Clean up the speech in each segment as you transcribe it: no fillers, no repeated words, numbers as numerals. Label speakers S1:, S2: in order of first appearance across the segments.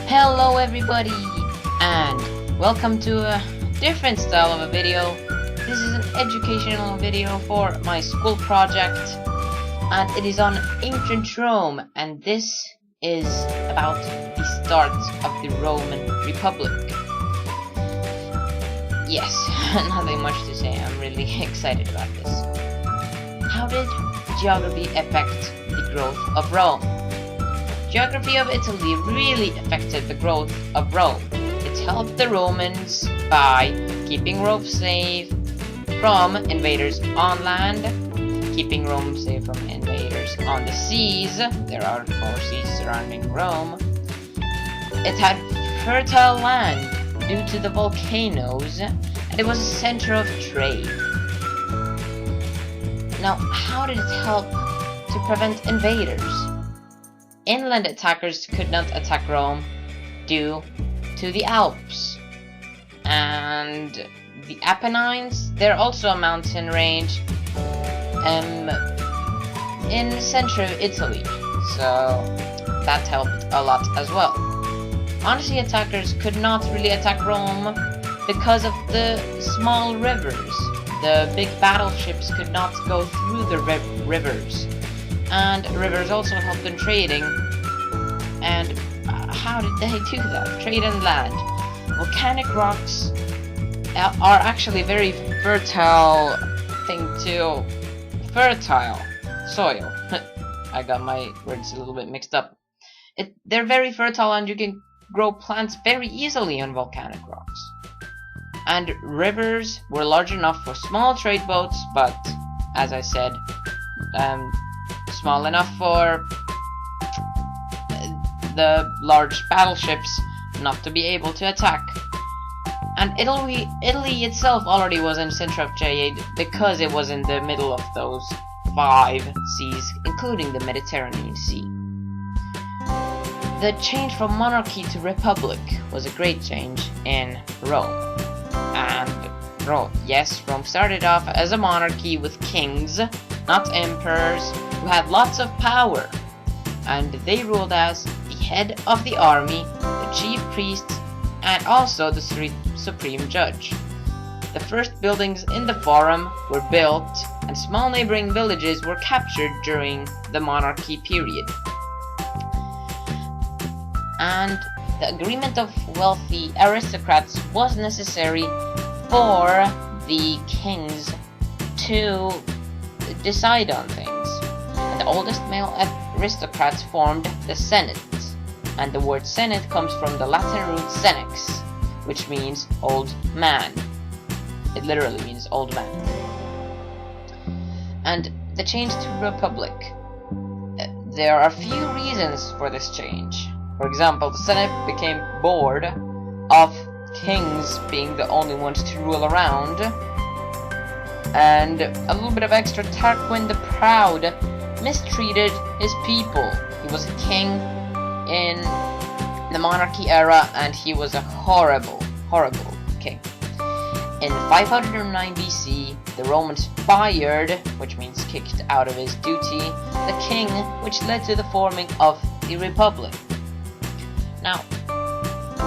S1: Hello everybody, and welcome to a different style of a video. This is an educational video for my school project, and it is on ancient Rome, and this is about the start of the Roman Republic. Yes, nothing much to say, I'm really excited about this. How did geography affect the growth of Rome? Geography of Italy really affected the growth of Rome. It helped the Romans by keeping Rome safe from invaders on land, keeping Rome safe from invaders on the seas. There are 4 seas surrounding Rome. It had fertile land due to the volcanoes, and it was a center of trade. Now, how did it help to prevent invaders? Inland attackers could not attack Rome due to the Alps. And the Apennines, they're also a mountain range in the center of Italy, so that helped a lot as well. Honestly, attackers could not really attack Rome because of the small rivers. The big battleships could not go through the rivers. And rivers also helped in trading. And how did they do that? Trade and land. Volcanic rocks are actually very fertile fertile soil. I got my words a little bit mixed up. They're very fertile, and you can grow plants very easily on volcanic rocks. And rivers were large enough for small trade boats, but as I said, small enough for the large battleships not to be able to attack. And Italy itself already was in the center of trade because it was in the middle of those 5 seas, including the Mediterranean Sea. The change from monarchy to republic was a great change in Rome. And Rome started off as a monarchy with kings, not emperors, who had lots of power, and they ruled as the head of the army, the chief priest, and also the supreme judge. The first buildings in the Forum were built, and small neighboring villages were captured during the monarchy period. And the agreement of wealthy aristocrats was necessary for the kings to decide on things. And the oldest male aristocrats formed the Senate. And the word Senate comes from the Latin root senex, which means old man. It literally means old man. And the change to republic. There are a few reasons for this change. For example, the Senate became bored of kings being the only ones to rule around. And a little bit of extra, Tarquin the Proud mistreated his people. He was a king in the monarchy era, and he was a horrible king. In 509 BC, the Romans fired, which means kicked out of his duty, the king, which led to the forming of the Republic. Now,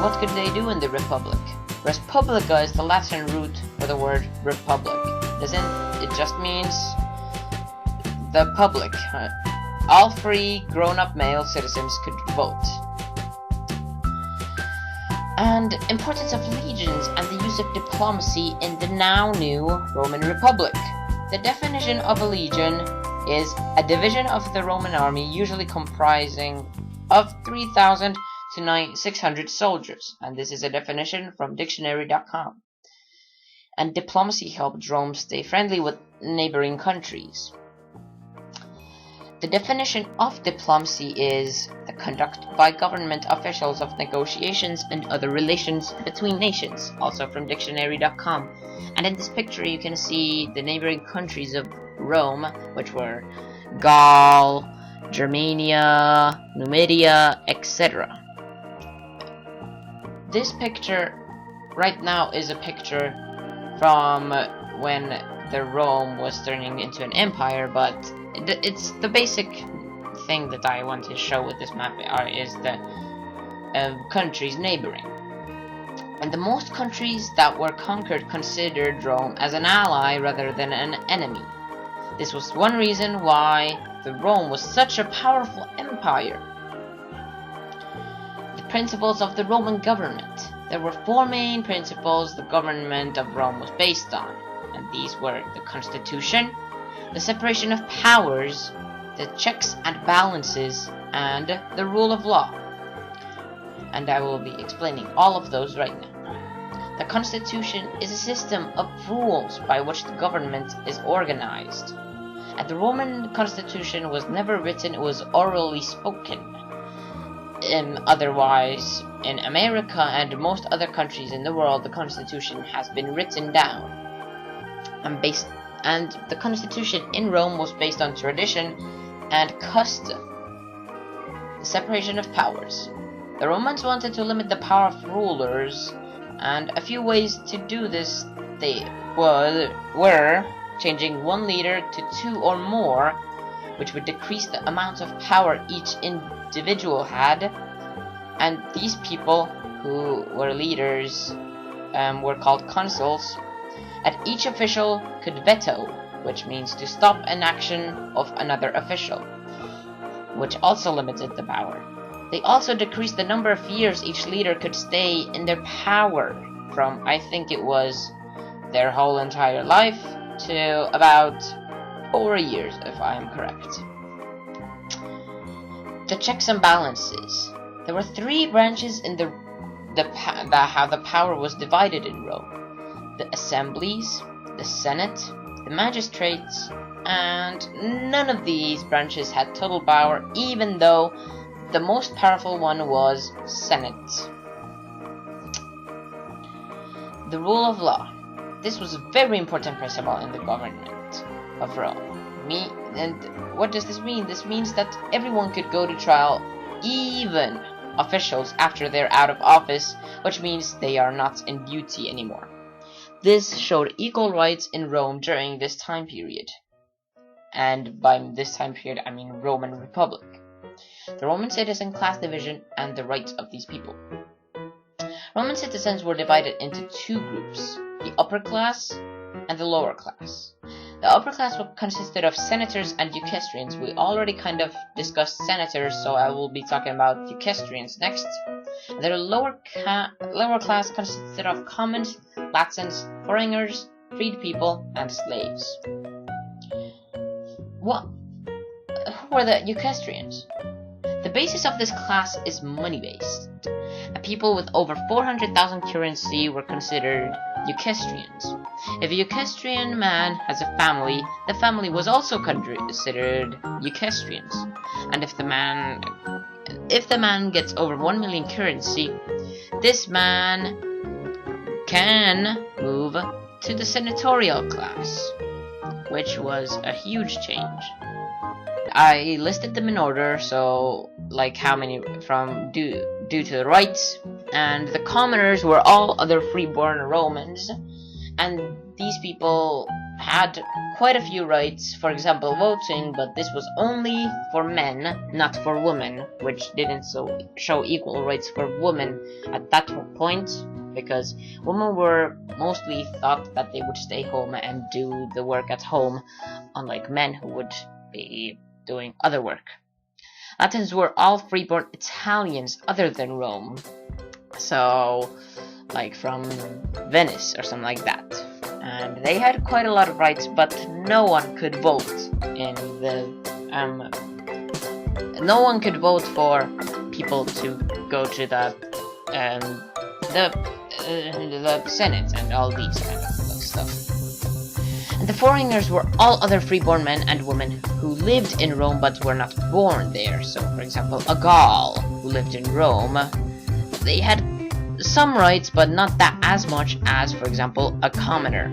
S1: what could they do in the Republic? Respublica is the Latin root for the word republic. It just means the public. All free, grown-up male citizens could vote. And importance of legions and the use of diplomacy in the now new Roman Republic. The definition of a legion is a division of the Roman army, usually comprising of 3,000 to 600 soldiers, and this is a definition from dictionary.com. And diplomacy helped Rome stay friendly with neighboring countries. The definition of diplomacy is the conduct by government officials of negotiations and other relations between nations, also from dictionary.com. And in this picture you can see the neighboring countries of Rome, which were Gaul, Germania, Numidia, etc. This picture right now is a picture from when the Rome was turning into an empire, but it's the basic thing that I want to show with this map is the countries neighboring. And the most countries that were conquered considered Rome as an ally rather than an enemy. This was one reason why Rome was such a powerful empire. The principles of the Roman government. There were four main principles the government of Rome was based on, and these were the Constitution, the separation of powers, the checks and balances, and the rule of law. And I will be explaining all of those right now. The Constitution is a system of rules by which the government is organized. And the Roman Constitution was never written, it was orally spoken. Otherwise, in America and most other countries in the world, the Constitution has been written down. And the Constitution in Rome was based on tradition and custom. The separation of powers. The Romans wanted to limit the power of rulers, and a few ways to do this were changing one leader to two or more, which would decrease the amount of power each individual had, and these people who were leaders were called consuls, and each official could veto, which means to stop an action of another official, which also limited the power. They also decreased the number of years each leader could stay in their power from, I think it was, their whole entire life to about 4 years, if I am correct. The checks and balances. There were three branches in how the power was divided in Rome. The assemblies, the senate, the magistrates, and none of these branches had total power, even though the most powerful one was Senate. The rule of law. This was a very important principle in the government of Rome. And what does this mean? This means that everyone could go to trial, even officials after they're out of office, which means they are not in duty anymore. This showed equal rights in Rome during this time period. And by this time period, I mean Roman Republic. The Roman citizen class division and the rights of these people. Roman citizens were divided into two groups, the upper class and the lower class. The upper class consisted of senators and equestrians. We already kind of discussed senators, so I will be talking about equestrians next. The lower class consisted of commons, Latins, foreigners, freed people, and slaves. Who were the equestrians? The basis of this class is money-based. People with over 400,000 currency were considered equestrians. If a equestrian man has a family, the family was also considered equestrians. And if the man gets over 1 million currency, this man can move to the senatorial class, which was a huge change. I listed them in order, so like how many from due to the rights, and the commoners were all other freeborn Romans, and these people had quite a few rights, for example voting, but this was only for men, not for women, which didn't show equal rights for women at that point, because women were mostly thought that they would stay home and do the work at home, unlike men who would be doing other work. Latins were all freeborn Italians other than Rome, so like from Venice or something like that, and they had quite a lot of rights, but no one could vote in the no one could vote for people to go to the Senate and all these kind of stuff. And the foreigners were all other freeborn men and women who lived in Rome but were not born there. So, for example, a Gaul who lived in Rome, they had some rights, but not that as much as, for example, a commoner.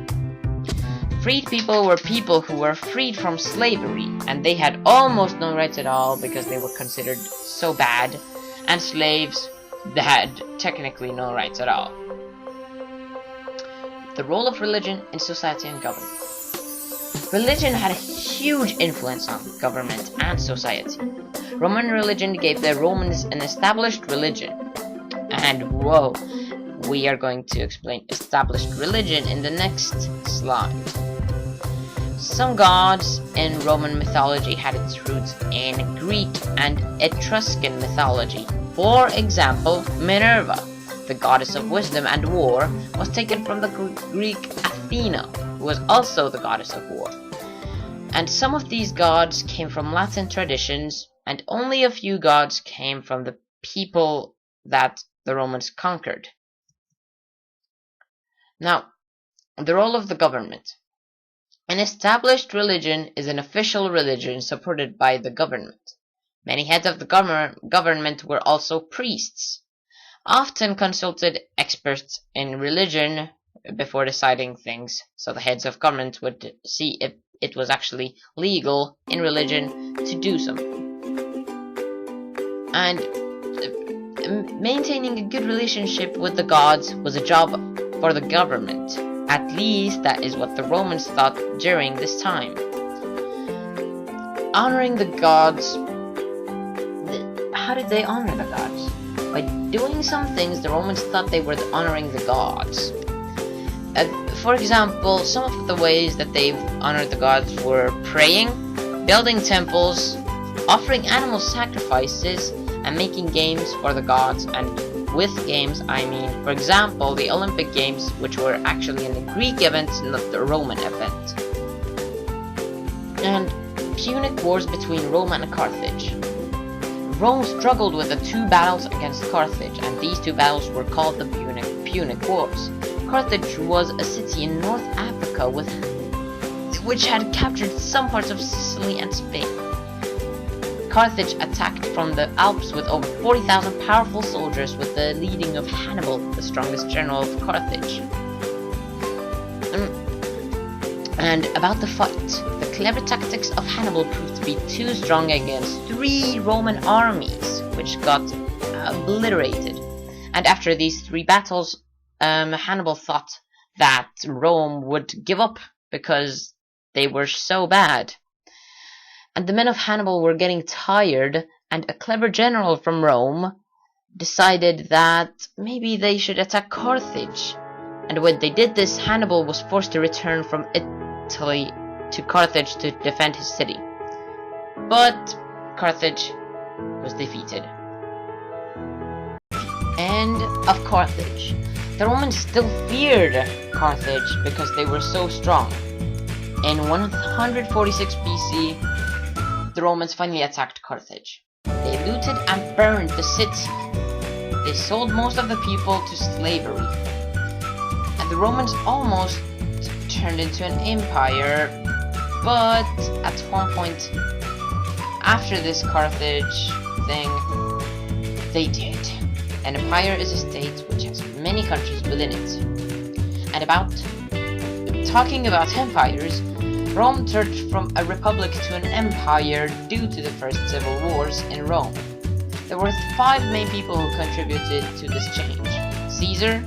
S1: Freed people were people who were freed from slavery, and they had almost no rights at all because they were considered so bad, and slaves had technically no rights at all. The role of religion in society and government. Religion had a huge influence on government and society. Roman religion gave the Romans an established religion. And whoa, we are going to explain established religion in the next slide. Some gods in Roman mythology had its roots in Greek and Etruscan mythology. For example, Minerva, the goddess of wisdom and war, was taken from the Greek Athena, who was also the goddess of war. And some of these gods came from Latin traditions, and only a few gods came from the people that the Romans conquered. Now, the role of the government. An established religion is an official religion supported by the government. Many heads of the government were also priests, often consulted experts in religion before deciding things, so the heads of government would see if it was actually legal in religion to do something. And maintaining a good relationship with the gods was a job for the government. At least that is what the Romans thought during this time. Honoring the gods. How did they honor the gods? By doing some things the Romans thought they were honoring the gods. For example, some of the ways that they honored the gods were praying, building temples, offering animal sacrifices, and making games for the gods. And with games, I mean, for example, the Olympic Games, which were actually a Greek event, not the Roman event. And Punic Wars between Rome and Carthage. Rome struggled with the two battles against Carthage, and these two battles were called the Punic Wars. Carthage was a city in North Africa which had captured some parts of Sicily and Spain. Carthage attacked from the Alps with over 40,000 powerful soldiers, with the leading of Hannibal, the strongest general of Carthage. And about the fight, the clever tactics of Hannibal proved to be too strong against 3 Roman armies, which got obliterated. And after these 3 battles, Hannibal thought that Rome would give up because they were so bad. And the men of Hannibal were getting tired, and a clever general from Rome decided that maybe they should attack Carthage. And when they did this, Hannibal was forced to return from Italy to Carthage to defend his city. But Carthage was defeated. End of Carthage. The Romans still feared Carthage because they were so strong. In 146 BC, the Romans finally attacked Carthage. They looted and burned the city. They sold most of the people to slavery. And the Romans almost turned into an empire, but at one point after this Carthage thing, they did. An empire is a state which has many countries within it. And talking about empires, Rome turned from a republic to an empire due to the first civil wars in Rome. There were 5 main people who contributed to this change: Caesar,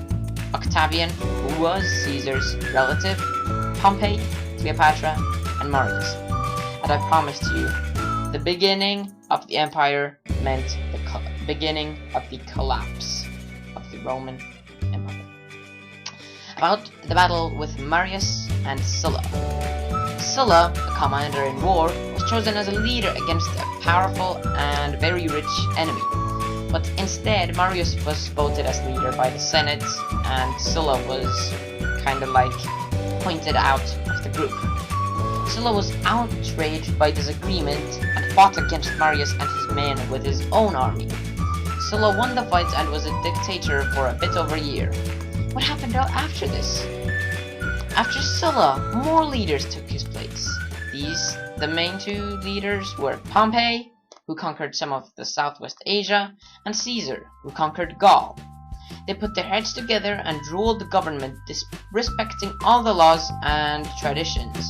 S1: Octavian, who was Caesar's relative, Pompey, Cleopatra, and Marius. And I promised you, the beginning of the empire meant the beginning of the collapse of the Roman Empire. About the battle with Marius and Sulla. Sulla, a commander in war, was chosen as a leader against a powerful and very rich enemy. But instead, Marius was voted as leader by the Senate, and Sulla was kind of like pointed out of the group. Sulla was outraged by this agreement and fought against Marius and his men with his own army. Sulla won the fight and was a dictator for a bit over a year. What happened after this? After Sulla, more leaders took his place. The main 2 leaders were Pompey, who conquered some of the Southwest Asia, and Caesar, who conquered Gaul. They put their heads together and ruled the government, respecting all the laws and traditions.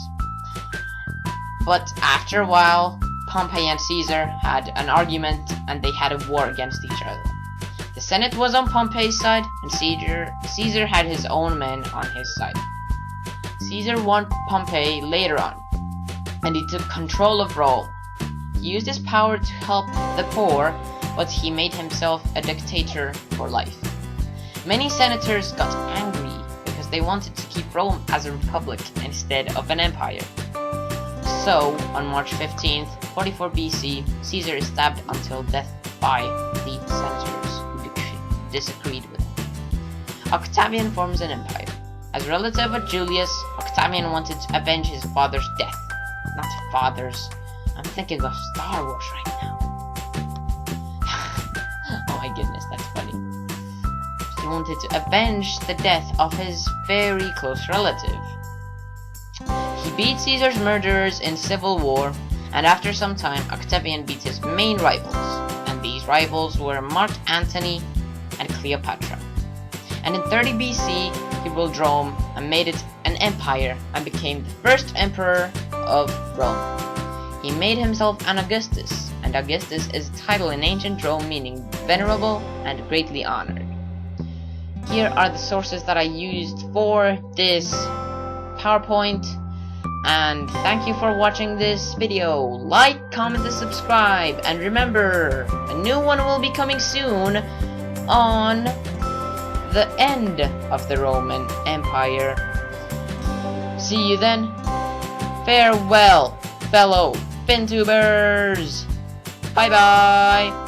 S1: But after a while, Pompey and Caesar had an argument, and they had a war against each other. The Senate was on Pompey's side, and Caesar had his own men on his side. Caesar won Pompey later on, and he took control of Rome. He used his power to help the poor, but he made himself a dictator for life. Many senators got angry because they wanted to keep Rome as a republic instead of an empire. So, on March 15th, 44 BC, Caesar is stabbed until death by the senators who disagreed with him. Octavian forms an empire. As a relative of Julius, Octavian wanted to avenge his father's death. Not fathers. I'm thinking of Star Wars right now. Oh my goodness, that's funny. He wanted to avenge the death of his very close relative. He beat Caesar's murderers in civil war, and after some time, Octavian beat his main rivals, and these rivals were Mark Antony and Cleopatra. And in 30 BC, he ruled Rome and made it an empire and became the first emperor of Rome. He made himself an Augustus, and Augustus is a title in ancient Rome meaning venerable and greatly honored. Here are the sources that I used for this PowerPoint, and thank you for watching this video. Like, comment, and subscribe, and remember, a new one will be coming soon on the end of the Roman Empire. See you then. Farewell, fellow FinTubers. Bye bye.